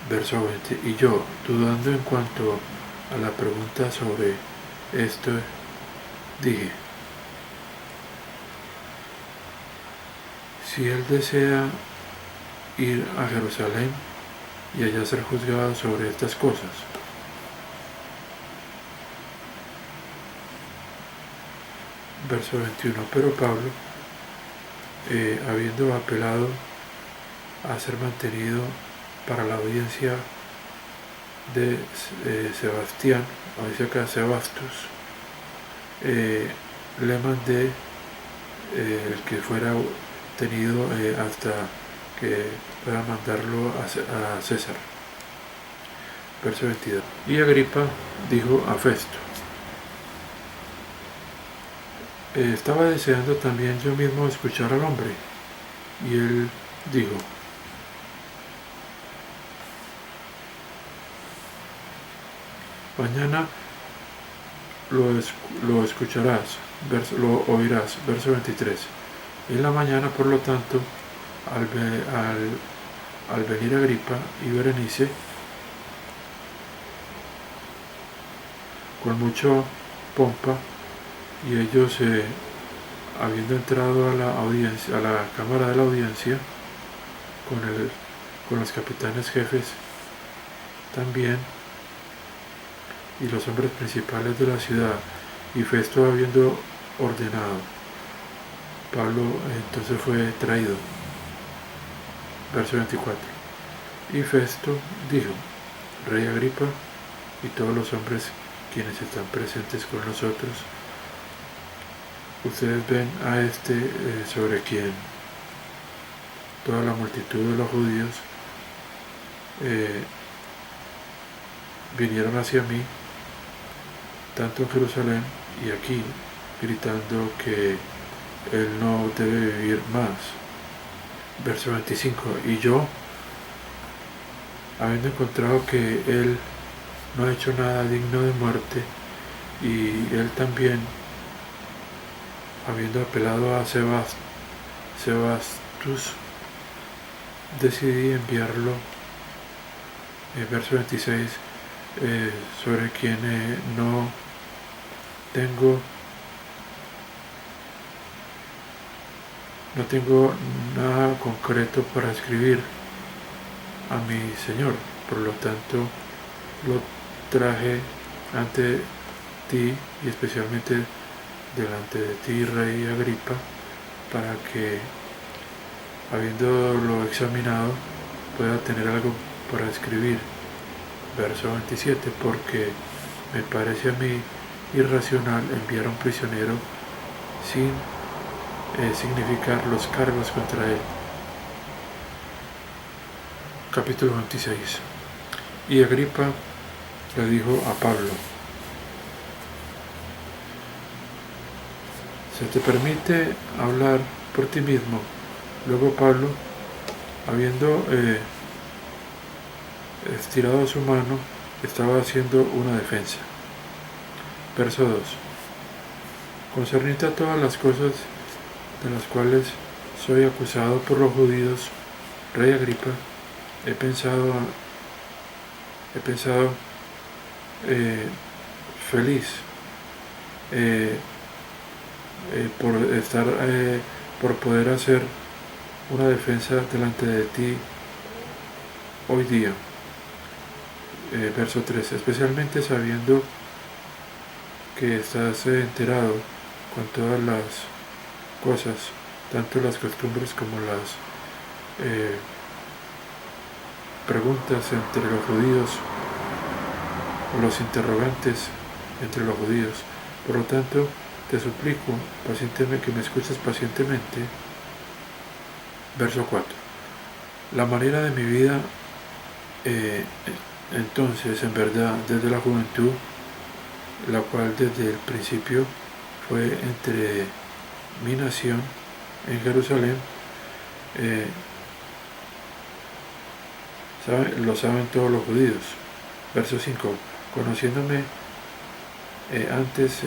Verso 20. Y yo, dudando en cuanto a la pregunta sobre esto, dije, si él desea ir a Jerusalén y allá ser juzgado sobre estas cosas. Verso 21. Pero Pablo, habiendo apelado a ser mantenido para la audiencia de Sebastián, o dice acá Sebastus, le mandé que fuera tenido hasta que pueda mandarlo a César. Verso 22. Y Agripa dijo a Festo, estaba deseando también yo mismo escuchar al hombre. Y él dijo, mañana lo escucharás, lo oirás. Verso 23. En la mañana, por lo tanto, al venir Agripa y Berenice, con mucha pompa, y ellos, habiendo entrado a la audiencia, a la cámara de la audiencia, con los capitanes jefes también, y los hombres principales de la ciudad, y Festo habiendo ordenado, Pablo entonces fue traído. Verso 24. Y Festo dijo, Rey Agripa y todos los hombres quienes están presentes con nosotros, ustedes ven a este sobre quien toda la multitud de los judíos vinieron hacia mí, tanto en Jerusalén y aquí, gritando que él no debe vivir más. Verso 25. Y yo, habiendo encontrado que él no ha hecho nada digno de muerte, y él también, habiendo apelado a Sebastus, decidí enviarlo. Verso 26, sobre quien no tengo nada concreto para escribir a mi Señor, por lo tanto lo traje ante ti y especialmente delante de ti, Rey Agripa, para que, habiéndolo examinado, pueda tener algo para escribir. Verso 27, porque me parece a mí irracional enviar a un prisionero sin significar los cargos contra él. Capítulo 26. Y Agripa le dijo a Pablo, ¿se te permite hablar por ti mismo? Luego Pablo, habiendo estirado su mano, estaba haciendo una defensa. Verso 2. Concerniente a todas las cosas de las cuales soy acusado por los judíos, Rey Agripa, he pensado feliz por poder hacer una defensa delante de ti hoy día. Verso 3. Especialmente sabiendo que estás enterado con todas las cosas, tanto las costumbres como las preguntas entre los judíos, o los interrogantes entre los judíos. Por lo tanto, te suplico pacientemente que me escuches pacientemente. Verso 4. La manera de mi vida, entonces, en verdad, desde la juventud, la cual desde el principio fue entre mi nación en Jerusalén, lo saben todos los judíos. Verso 5. Conociéndome antes,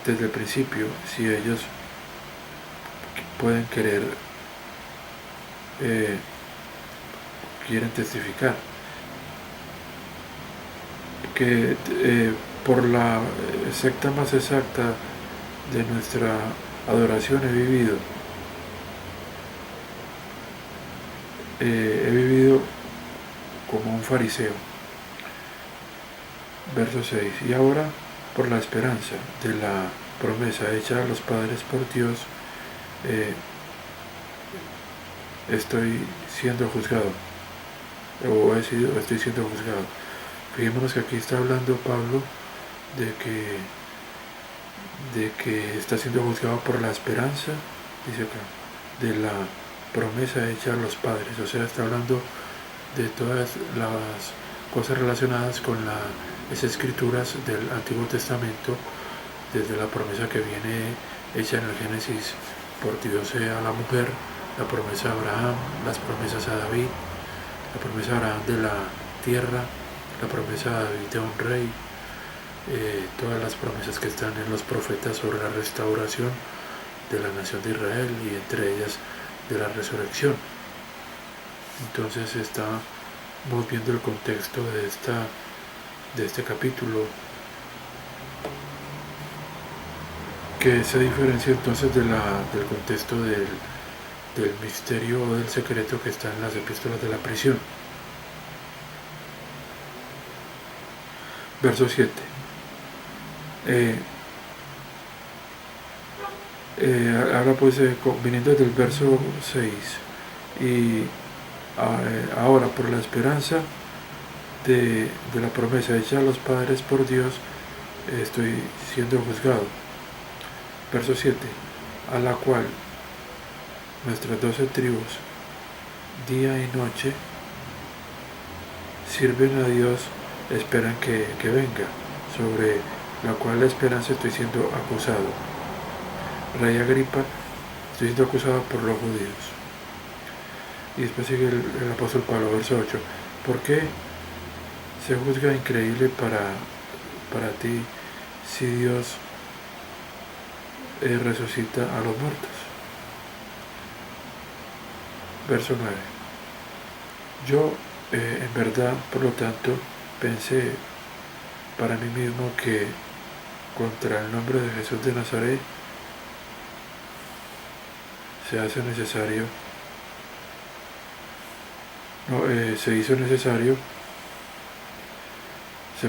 desde el principio, si ellos pueden quieren testificar. por la secta más exacta de nuestra adoración he vivido como un fariseo. Verso 6. Y ahora, por la esperanza de la promesa hecha a los padres por Dios, estoy siendo juzgado, estoy siendo juzgado. Fijémonos que aquí está hablando Pablo de que está siendo juzgado por la esperanza, dice acá, de la promesa hecha a los padres. O sea, está hablando de todas las cosas relacionadas con las escrituras del Antiguo Testamento, desde la promesa que viene hecha en el Génesis por Dios a la mujer, la promesa a Abraham, las promesas a David, la promesa a Abraham de la tierra, la promesa a David de un rey, todas las promesas que están en los profetas sobre la restauración de la nación de Israel y entre ellas de la resurrección. Entonces estamos viendo el contexto de este capítulo, que se diferencia entonces del contexto del misterio o del secreto que está en las epístolas de la prisión. Verso 7. Ahora pues, viniendo del verso 6, y ahora por la esperanza de la promesa hecha a los padres por Dios, estoy siendo juzgado. Verso 7, a la cual nuestras 12 tribus, día y noche, sirven a Dios, esperan que venga, sobre la cual la esperanza estoy siendo acusado. Rey Agripa, estoy siendo acusado por los judíos. Y después sigue el apóstol Pablo, verso 8. ¿Por qué se juzga increíble para ti si Dios resucita a los muertos? Verso 9. Yo, en verdad, por lo tanto, pensé para mí mismo que contra el nombre de Jesús de Nazaret se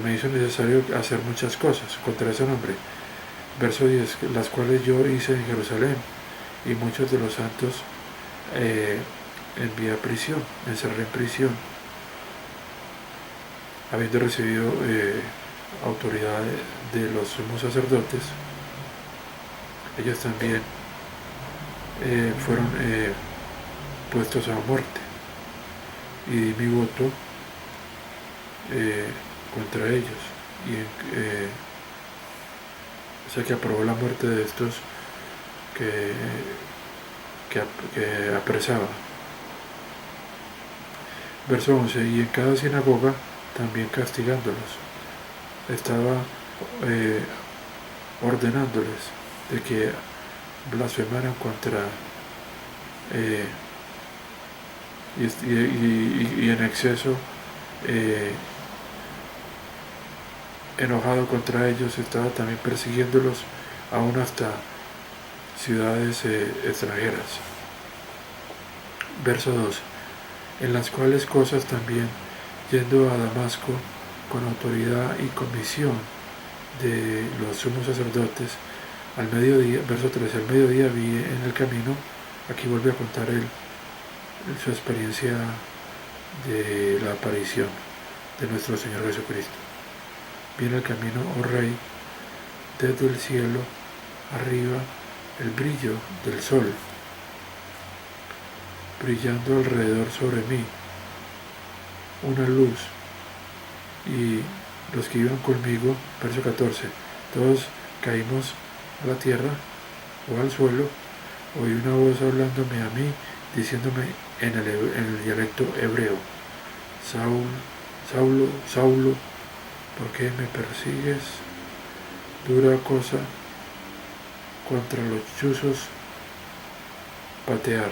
me hizo necesario hacer muchas cosas contra ese nombre. Verso 10, las cuales yo hice en Jerusalén, y muchos de los santos envié a prisión, encerré en prisión, habiendo recibido autoridad de los sumos sacerdotes. Ellos también fueron puestos a muerte, y di mi voto contra ellos, o sea que aprobó la muerte de estos que apresaba. Verso 11, y en cada sinagoga también castigándolos, estaba ordenándoles de que blasfemaran contra y en exceso enojado contra ellos, estaba también persiguiéndolos aún hasta ciudades extranjeras. Verso 2, en las cuales cosas también, yendo a Damasco con autoridad y comisión de los sumos sacerdotes, al mediodía, verso 3, al mediodía vi en el camino, aquí vuelve a contar su experiencia de la aparición de nuestro Señor Jesucristo. Vi en el camino, oh Rey, desde el cielo arriba el brillo del sol, brillando alrededor sobre mí, una luz, y los que iban conmigo, verso 14, todos caímos a la tierra o al suelo. Oí una voz hablándome a mí, diciéndome en el dialecto hebreo: Saulo, Saulo, ¿por qué me persigues? Dura cosa contra los chuzos patear.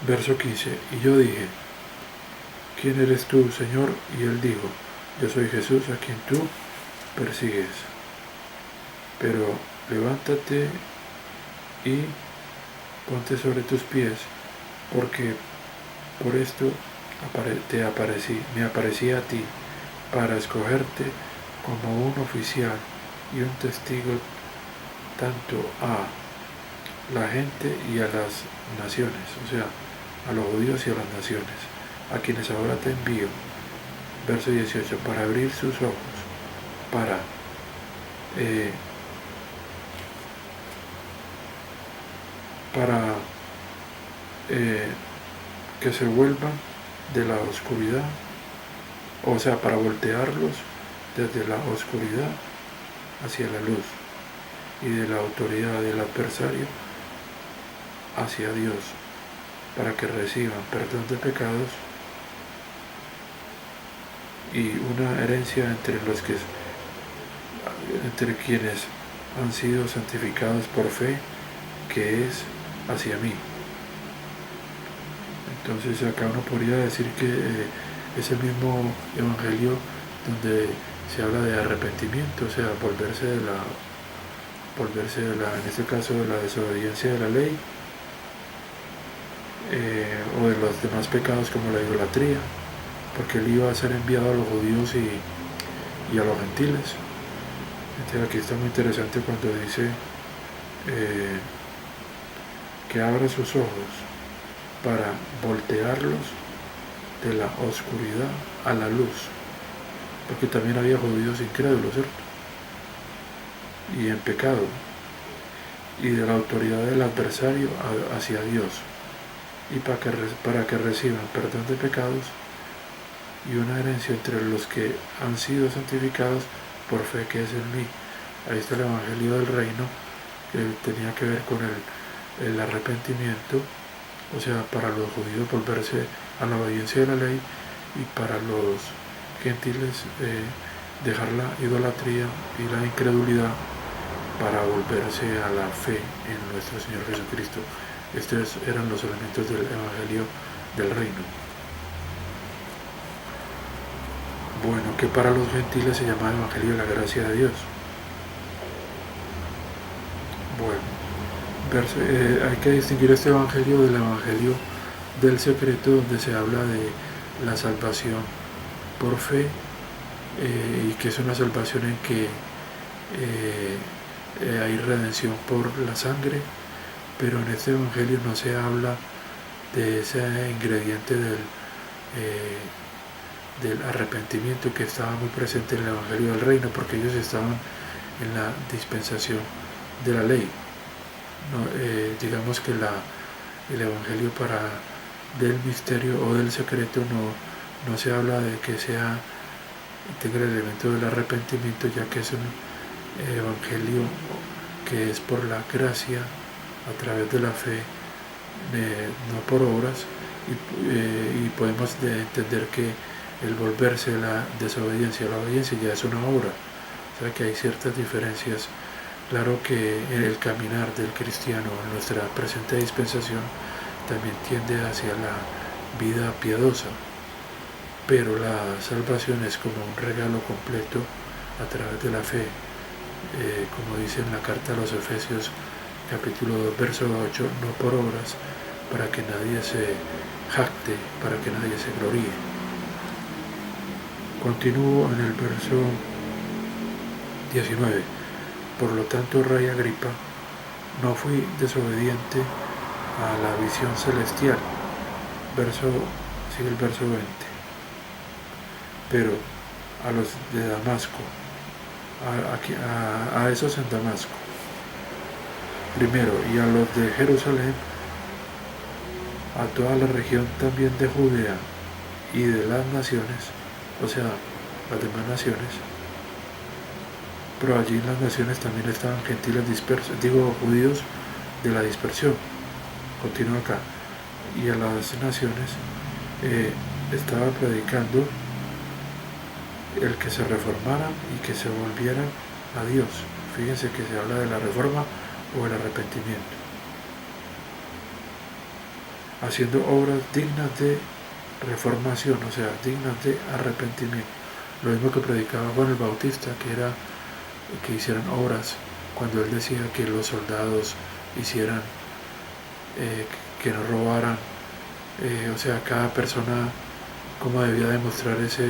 Verso 15, y yo dije: ¿quién eres tú, Señor? Y él dijo, yo soy Jesús a quien tú persigues. Pero levántate y ponte sobre tus pies, porque por esto me aparecí a ti, para escogerte como un oficial y un testigo tanto a la gente y a las naciones, o sea, a los judíos y a las naciones, a quienes ahora te envío. Verso 18, para abrir sus ojos, para que se vuelvan de la oscuridad, o sea, para voltearlos desde la oscuridad hacia la luz y de la autoridad del adversario hacia Dios, para que reciban perdón de pecados y una herencia entre quienes han sido santificados por fe, que es hacia mí. Entonces acá uno podría decir que es el mismo evangelio donde se habla de arrepentimiento, o sea, volverse de la, en este caso, de la desobediencia de la ley, o de los demás pecados como la idolatría, porque él iba a ser enviado a los judíos y a los gentiles. Entonces aquí está muy interesante cuando dice que abra sus ojos para voltearlos de la oscuridad a la luz, porque también había judíos incrédulos, ¿cierto? Y en pecado, y de la autoridad del adversario hacia Dios, y para que reciban perdón de pecados y una herencia entre los que han sido santificados por fe, que es en mí. Ahí está el evangelio del reino, que tenía que ver con el arrepentimiento, o sea, para los judíos volverse a la obediencia de la ley, y para los gentiles dejar la idolatría y la incredulidad para volverse a la fe en nuestro Señor Jesucristo. Estos eran los elementos del evangelio del reino. Bueno, que para los gentiles se llama evangelio de la gracia de Dios. Bueno, hay que distinguir este evangelio del evangelio del secreto, donde se habla de la salvación por fe, y que es una salvación en que hay redención por la sangre, pero en este evangelio no se habla de ese ingrediente del arrepentimiento que estaba muy presente en el evangelio del reino, porque ellos estaban en la dispensación de la ley. Digamos que el evangelio del misterio o del secreto no se habla de que tenga el elemento del arrepentimiento, ya que es un evangelio que es por la gracia a través de la fe, no por obras, y podemos entender que el volverse de la desobediencia a la obediencia ya es una obra, o sea que hay ciertas diferencias. Claro que el caminar del cristiano en nuestra presente dispensación también tiende hacia la vida piadosa, pero la salvación es como un regalo completo a través de la fe, como dice en la carta a los Efesios capítulo 2 verso 8, no por obras, para que nadie se jacte, para que nadie se gloríe. Continúo en el verso 19. Por lo tanto, Rey Agripa, no fui desobediente a la visión celestial. Sigue el verso 20. Pero a los de Damasco, a esos en Damasco, primero, y a los de Jerusalén, a toda la región también de Judea y de las naciones, o sea, las demás naciones, pero allí en las naciones también estaban gentiles dispersos, judíos de la dispersión. Continúa acá. Y a las naciones estaba predicando el que se reformaran y que se volvieran a Dios. Fíjense que se habla de la reforma o el arrepentimiento, haciendo obras dignas de reformación, o sea, dignas de arrepentimiento. Lo mismo que predicaba Juan el Bautista, que era que hicieran obras, cuando él decía que los soldados hicieran, que no robaran, o sea, cada persona cómo debía demostrar ese,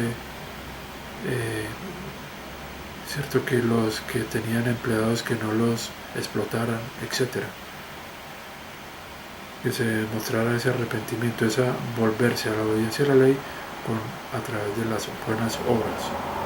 cierto, que los que tenían empleados que no los explotaran, etcétera, que se demostrara ese arrepentimiento, esa volverse a la obediencia a la ley a través de las buenas obras.